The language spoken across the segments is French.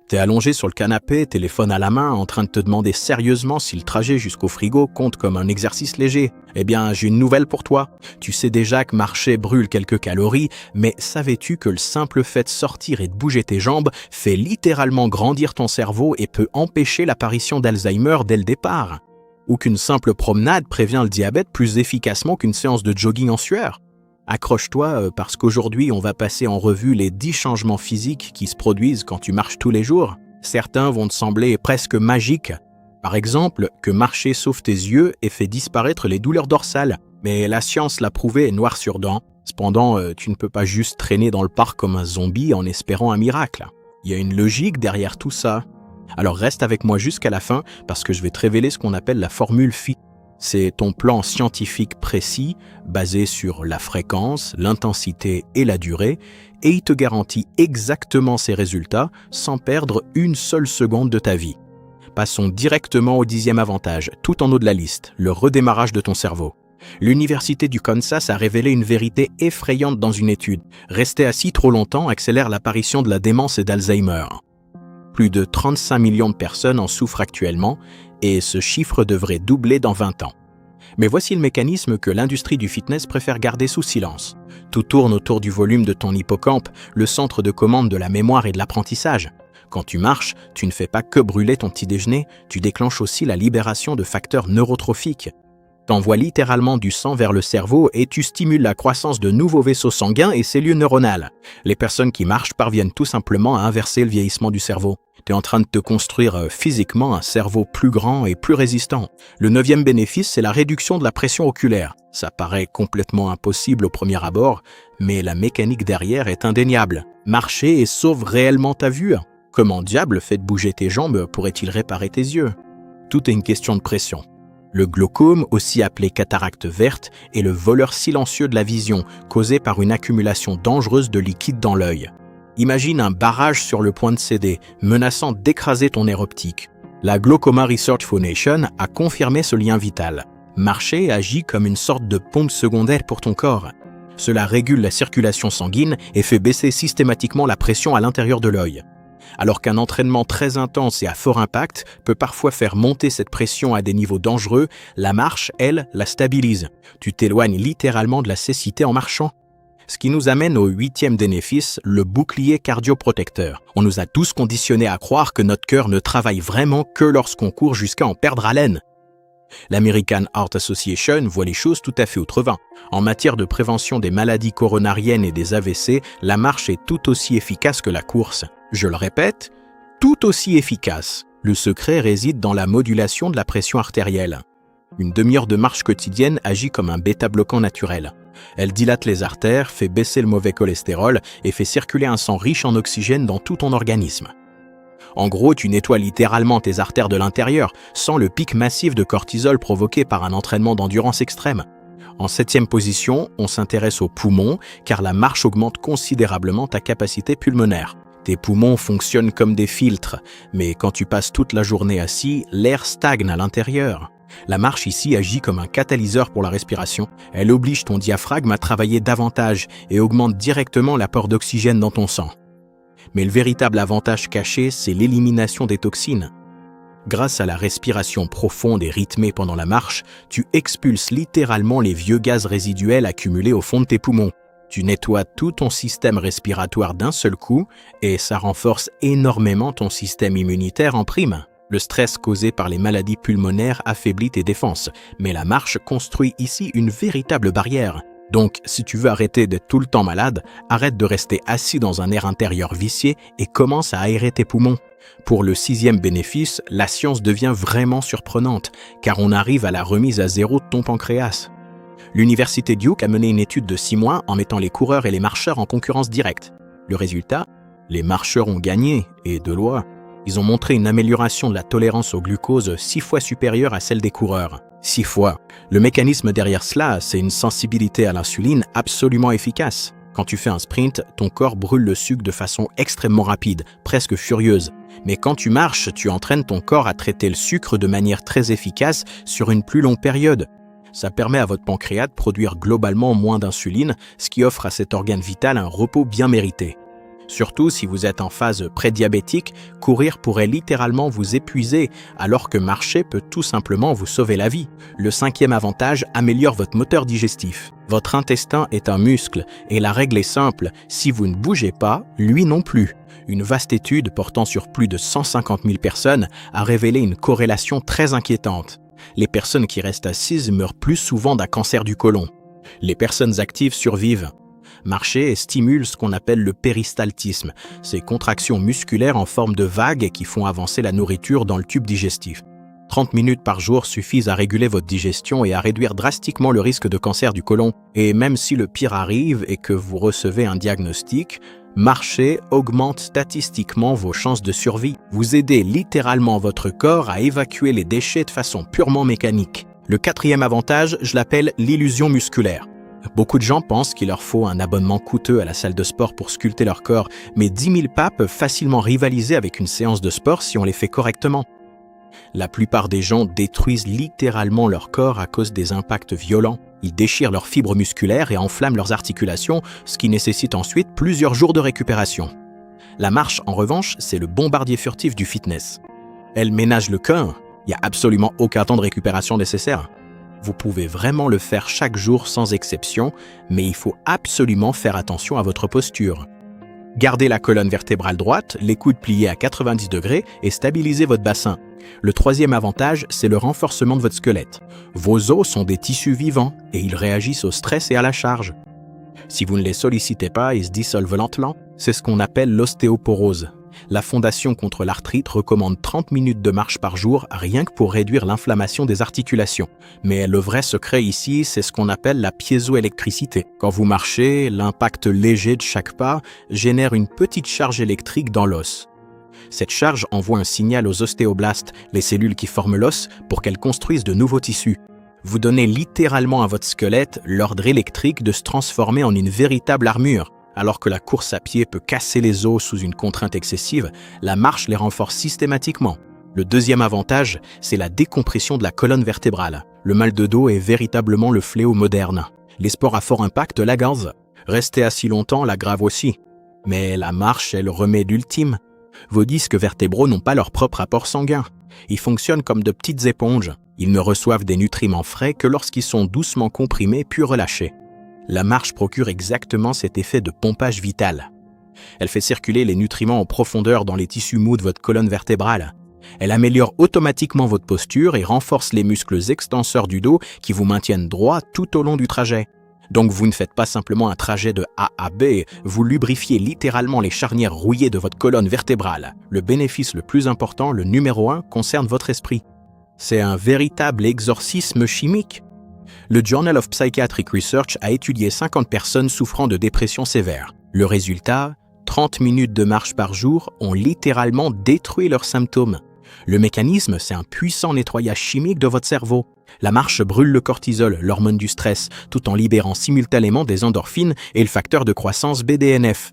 T'es allongé sur le canapé, téléphone à la main, en train de te demander sérieusement si le trajet jusqu'au frigo compte comme un exercice léger. Eh bien, j'ai une nouvelle pour toi. Tu sais déjà que marcher brûle quelques calories, mais savais-tu que le simple fait de sortir et de bouger tes jambes fait littéralement grandir ton cerveau et peut empêcher l'apparition d'Alzheimer dès le départ? Ou qu'une simple promenade prévient le diabète plus efficacement qu'une séance de jogging en sueur? Accroche-toi parce qu'aujourd'hui, on va passer en revue les 10 changements physiques qui se produisent quand tu marches tous les jours. Certains vont te sembler presque magiques. Par exemple, que marcher sauve tes yeux et fait disparaître les douleurs dorsales. Mais la science l'a prouvé noir sur dent. Cependant, tu ne peux pas juste traîner dans le parc comme un zombie en espérant un miracle. Il y a une logique derrière tout ça. Alors reste avec moi jusqu'à la fin parce que je vais te révéler ce qu'on appelle la formule phi. C'est ton plan scientifique précis, basé sur la fréquence, l'intensité et la durée, et il te garantit exactement ces résultats sans perdre une seule seconde de ta vie. Passons directement au 10e avantage, tout en haut de la liste, le redémarrage de ton cerveau. L'Université du Kansas a révélé une vérité effrayante dans une étude. Rester assis trop longtemps accélère l'apparition de la démence et d'Alzheimer. Plus de 35 millions de personnes en souffrent actuellement, et ce chiffre devrait doubler dans 20 ans. Mais voici le mécanisme que l'industrie du fitness préfère garder sous silence. Tout tourne autour du volume de ton hippocampe, le centre de commande de la mémoire et de l'apprentissage. Quand tu marches, tu ne fais pas que brûler ton petit déjeuner, tu déclenches aussi la libération de facteurs neurotrophiques. T'envoies littéralement du sang vers le cerveau et tu stimules la croissance de nouveaux vaisseaux sanguins et cellules neuronales. Les personnes qui marchent parviennent tout simplement à inverser le vieillissement du cerveau. Tu es en train de te construire physiquement un cerveau plus grand et plus résistant. Le 9e bénéfice, c'est la réduction de la pression oculaire. Ça paraît complètement impossible au premier abord, mais la mécanique derrière est indéniable. Marcher et sauve réellement ta vue. Comment diable fait de bouger tes jambes pourrait-il réparer tes yeux? Tout est une question de pression. Le glaucome, aussi appelé cataracte verte, est le voleur silencieux de la vision, causé par une accumulation dangereuse de liquide dans l'œil. Imagine un barrage sur le point de céder, menaçant d'écraser ton nerf optique. La Glaucoma Research Foundation a confirmé ce lien vital. Marcher agit comme une sorte de pompe secondaire pour ton corps. Cela régule la circulation sanguine et fait baisser systématiquement la pression à l'intérieur de l'œil. Alors qu'un entraînement très intense et à fort impact peut parfois faire monter cette pression à des niveaux dangereux, la marche, elle, la stabilise. Tu t'éloignes littéralement de la cécité en marchant. Ce qui nous amène au 8e bénéfice, le bouclier cardioprotecteur. On nous a tous conditionnés à croire que notre cœur ne travaille vraiment que lorsqu'on court jusqu'à en perdre haleine. L'American Heart Association voit les choses tout à fait autrement. En matière de prévention des maladies coronariennes et des AVC, la marche est tout aussi efficace que la course. Je le répète, tout aussi efficace. Le secret réside dans la modulation de la pression artérielle. Une demi-heure de marche quotidienne agit comme un bêta-bloquant naturel. Elle dilate les artères, fait baisser le mauvais cholestérol et fait circuler un sang riche en oxygène dans tout ton organisme. En gros, tu nettoies littéralement tes artères de l'intérieur, sans le pic massif de cortisol provoqué par un entraînement d'endurance extrême. En 7e position, on s'intéresse aux poumons, car la marche augmente considérablement ta capacité pulmonaire. Tes poumons fonctionnent comme des filtres, mais quand tu passes toute la journée assis, l'air stagne à l'intérieur. La marche ici agit comme un catalyseur pour la respiration. Elle oblige ton diaphragme à travailler davantage et augmente directement l'apport d'oxygène dans ton sang. Mais le véritable avantage caché, c'est l'élimination des toxines. Grâce à la respiration profonde et rythmée pendant la marche, tu expulses littéralement les vieux gaz résiduels accumulés au fond de tes poumons. Tu nettoies tout ton système respiratoire d'un seul coup et ça renforce énormément ton système immunitaire en prime. Le stress causé par les maladies pulmonaires affaiblit tes défenses, mais la marche construit ici une véritable barrière. Donc, si tu veux arrêter d'être tout le temps malade, arrête de rester assis dans un air intérieur vicié et commence à aérer tes poumons. Pour le 6e bénéfice, la science devient vraiment surprenante, car on arrive à la remise à zéro de ton pancréas. L'Université Duke a mené une étude de 6 mois en mettant les coureurs et les marcheurs en concurrence directe. Le résultat, les marcheurs ont gagné, et de loin. Ils ont montré une amélioration de la tolérance au glucose 6 fois supérieure à celle des coureurs. 6 fois. Le mécanisme derrière cela, c'est une sensibilité à l'insuline absolument efficace. Quand tu fais un sprint, ton corps brûle le sucre de façon extrêmement rapide, presque furieuse. Mais quand tu marches, tu entraînes ton corps à traiter le sucre de manière très efficace sur une plus longue période. Ça permet à votre pancréas de produire globalement moins d'insuline, ce qui offre à cet organe vital un repos bien mérité. Surtout si vous êtes en phase prédiabétique, courir pourrait littéralement vous épuiser, alors que marcher peut tout simplement vous sauver la vie. Le 5e avantage améliore votre moteur digestif. Votre intestin est un muscle, et la règle est simple, si vous ne bougez pas, lui non plus. Une vaste étude portant sur plus de 150 000 personnes a révélé une corrélation très inquiétante. Les personnes qui restent assises meurent plus souvent d'un cancer du côlon. Les personnes actives survivent. Marcher stimule ce qu'on appelle le péristaltisme, ces contractions musculaires en forme de vagues qui font avancer la nourriture dans le tube digestif. 30 minutes par jour suffisent à réguler votre digestion et à réduire drastiquement le risque de cancer du côlon. Et même si le pire arrive et que vous recevez un diagnostic, marcher augmente statistiquement vos chances de survie. Vous aidez littéralement votre corps à évacuer les déchets de façon purement mécanique. Le 4e avantage, je l'appelle l'illusion musculaire. Beaucoup de gens pensent qu'il leur faut un abonnement coûteux à la salle de sport pour sculpter leur corps, mais 10 000 pas peuvent facilement rivaliser avec une séance de sport si on les fait correctement. La plupart des gens détruisent littéralement leur corps à cause des impacts violents. Ils déchirent leurs fibres musculaires et enflamment leurs articulations, ce qui nécessite ensuite plusieurs jours de récupération. La marche, en revanche, c'est le bombardier furtif du fitness. Elle ménage le cœur, il n'y a absolument aucun temps de récupération nécessaire. Vous pouvez vraiment le faire chaque jour sans exception, mais il faut absolument faire attention à votre posture. Gardez la colonne vertébrale droite, les coudes pliés à 90 degrés et stabilisez votre bassin. Le 3e avantage, c'est le renforcement de votre squelette. Vos os sont des tissus vivants et ils réagissent au stress et à la charge. Si vous ne les sollicitez pas, ils se dissolvent lentement. C'est ce qu'on appelle l'ostéoporose. La Fondation contre l'arthrite recommande 30 minutes de marche par jour rien que pour réduire l'inflammation des articulations. Mais le vrai secret ici, c'est ce qu'on appelle la piézoélectricité. Quand vous marchez, l'impact léger de chaque pas génère une petite charge électrique dans l'os. Cette charge envoie un signal aux ostéoblastes, les cellules qui forment l'os, pour qu'elles construisent de nouveaux tissus. Vous donnez littéralement à votre squelette l'ordre électrique de se transformer en une véritable armure. Alors que la course à pied peut casser les os sous une contrainte excessive, la marche les renforce systématiquement. Le 2e avantage, c'est la décompression de la colonne vertébrale. Le mal de dos est véritablement le fléau moderne. Les sports à fort impact l'aggrave. Rester assis longtemps l'aggrave aussi. Mais la marche est le remède ultime. Vos disques vertébraux n'ont pas leur propre apport sanguin. Ils fonctionnent comme de petites éponges. Ils ne reçoivent des nutriments frais que lorsqu'ils sont doucement comprimés puis relâchés. La marche procure exactement cet effet de pompage vital. Elle fait circuler les nutriments en profondeur dans les tissus mous de votre colonne vertébrale. Elle améliore automatiquement votre posture et renforce les muscles extenseurs du dos qui vous maintiennent droit tout au long du trajet. Donc vous ne faites pas simplement un trajet de A à B, vous lubrifiez littéralement les charnières rouillées de votre colonne vertébrale. Le bénéfice le plus important, le numéro 1, concerne votre esprit. C'est un véritable exorcisme chimique. Le Journal of Psychiatric Research a étudié 50 personnes souffrant de dépression sévère. Le résultat, 30 minutes de marche par jour ont littéralement détruit leurs symptômes. Le mécanisme, c'est un puissant nettoyage chimique de votre cerveau. La marche brûle le cortisol, l'hormone du stress, tout en libérant simultanément des endorphines et le facteur de croissance BDNF.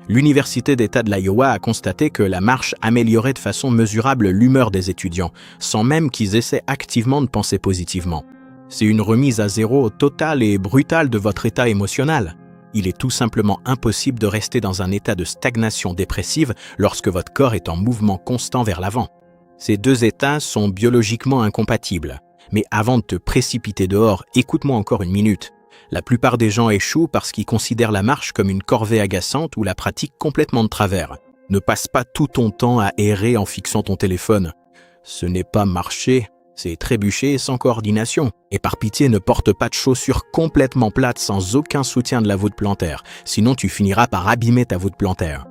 L'Université d'État de l'Iowa a constaté que la marche améliorait de façon mesurable l'humeur des étudiants, sans même qu'ils essaient activement de penser positivement. C'est une remise à zéro totale et brutale de votre état émotionnel. Il est tout simplement impossible de rester dans un état de stagnation dépressive lorsque votre corps est en mouvement constant vers l'avant. Ces deux états sont biologiquement incompatibles. Mais avant de te précipiter dehors, écoute-moi encore une minute. La plupart des gens échouent parce qu'ils considèrent la marche comme une corvée agaçante ou la pratiquent complètement de travers. Ne passe pas tout ton temps à errer en fixant ton téléphone. Ce n'est pas marcher, c'est trébucher sans coordination. Et par pitié, ne porte pas de chaussures complètement plates sans aucun soutien de la voûte plantaire, sinon tu finiras par abîmer ta voûte plantaire.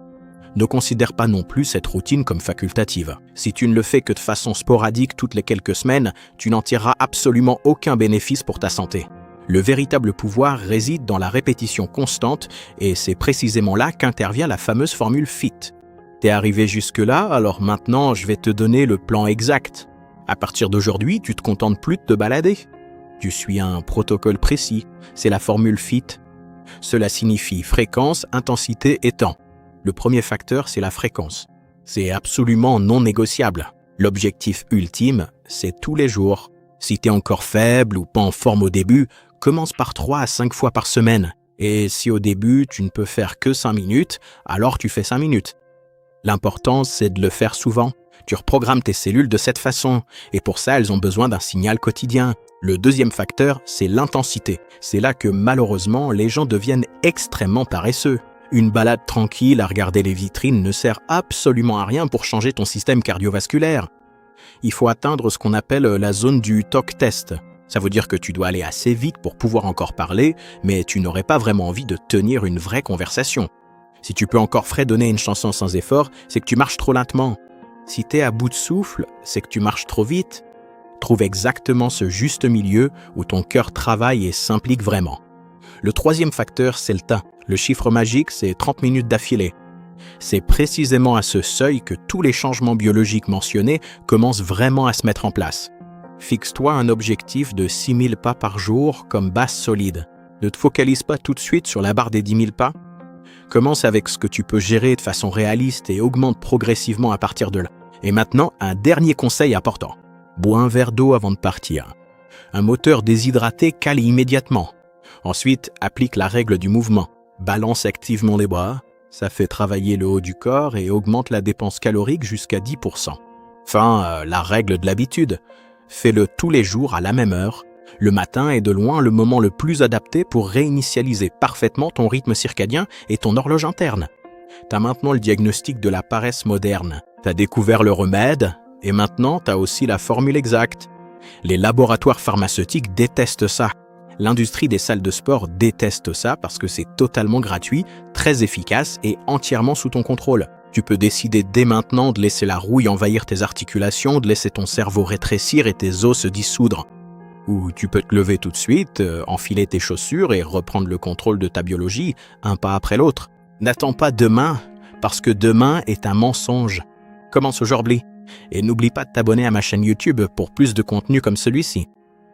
Ne considère pas non plus cette routine comme facultative. Si tu ne le fais que de façon sporadique toutes les quelques semaines, tu n'en tireras absolument aucun bénéfice pour ta santé. Le véritable pouvoir réside dans la répétition constante et c'est précisément là qu'intervient la fameuse formule FIT. T'es arrivé jusque-là, alors maintenant je vais te donner le plan exact. À partir d'aujourd'hui, tu te contentes plus de te balader. Tu suis un protocole précis, c'est la formule FIT. Cela signifie fréquence, intensité et temps. Le premier facteur, c'est la fréquence. C'est absolument non négociable. L'objectif ultime, c'est tous les jours. Si t'es encore faible ou pas en forme au début, commence par 3 à 5 fois par semaine. Et si au début, tu ne peux faire que 5 minutes, alors tu fais 5 minutes. L'important, c'est de le faire souvent. Tu reprogrammes tes cellules de cette façon. Et pour ça, elles ont besoin d'un signal quotidien. Le deuxième facteur, c'est l'intensité. C'est là que malheureusement, les gens deviennent extrêmement paresseux. Une balade tranquille à regarder les vitrines ne sert absolument à rien pour changer ton système cardiovasculaire. Il faut atteindre ce qu'on appelle la zone du talk test. Ça veut dire que tu dois aller assez vite pour pouvoir encore parler, mais tu n'aurais pas vraiment envie de tenir une vraie conversation. Si tu peux encore fredonner une chanson sans effort, c'est que tu marches trop lentement. Si t'es à bout de souffle, c'est que tu marches trop vite. Trouve exactement ce juste milieu où ton cœur travaille et s'implique vraiment. Le troisième facteur, c'est le temps. Le chiffre magique, c'est 30 minutes d'affilée. C'est précisément à ce seuil que tous les changements biologiques mentionnés commencent vraiment à se mettre en place. Fixe-toi un objectif de 6000 pas par jour comme base solide. Ne te focalise pas tout de suite sur la barre des 10 000 pas. Commence avec ce que tu peux gérer de façon réaliste et augmente progressivement à partir de là. Et maintenant, un dernier conseil important. Bois un verre d'eau avant de partir. Un moteur déshydraté cale immédiatement. Ensuite, applique la règle du mouvement. Balance activement les bras. Ça fait travailler le haut du corps et augmente la dépense calorique jusqu'à 10%. Enfin, la règle de l'habitude. Fais-le tous les jours à la même heure. Le matin est de loin le moment le plus adapté pour réinitialiser parfaitement ton rythme circadien et ton horloge interne. T'as maintenant le diagnostic de la paresse moderne. T'as découvert le remède et maintenant t'as aussi la formule exacte. Les laboratoires pharmaceutiques détestent ça. L'industrie des salles de sport déteste ça parce que c'est totalement gratuit, très efficace et entièrement sous ton contrôle. Tu peux décider dès maintenant de laisser la rouille envahir tes articulations, de laisser ton cerveau rétrécir et tes os se dissoudre. Ou tu peux te lever tout de suite, enfiler tes chaussures et reprendre le contrôle de ta biologie, un pas après l'autre. N'attends pas demain, parce que demain est un mensonge. Commence aujourd'hui. Et n'oublie pas de t'abonner à ma chaîne YouTube pour plus de contenu comme celui-ci.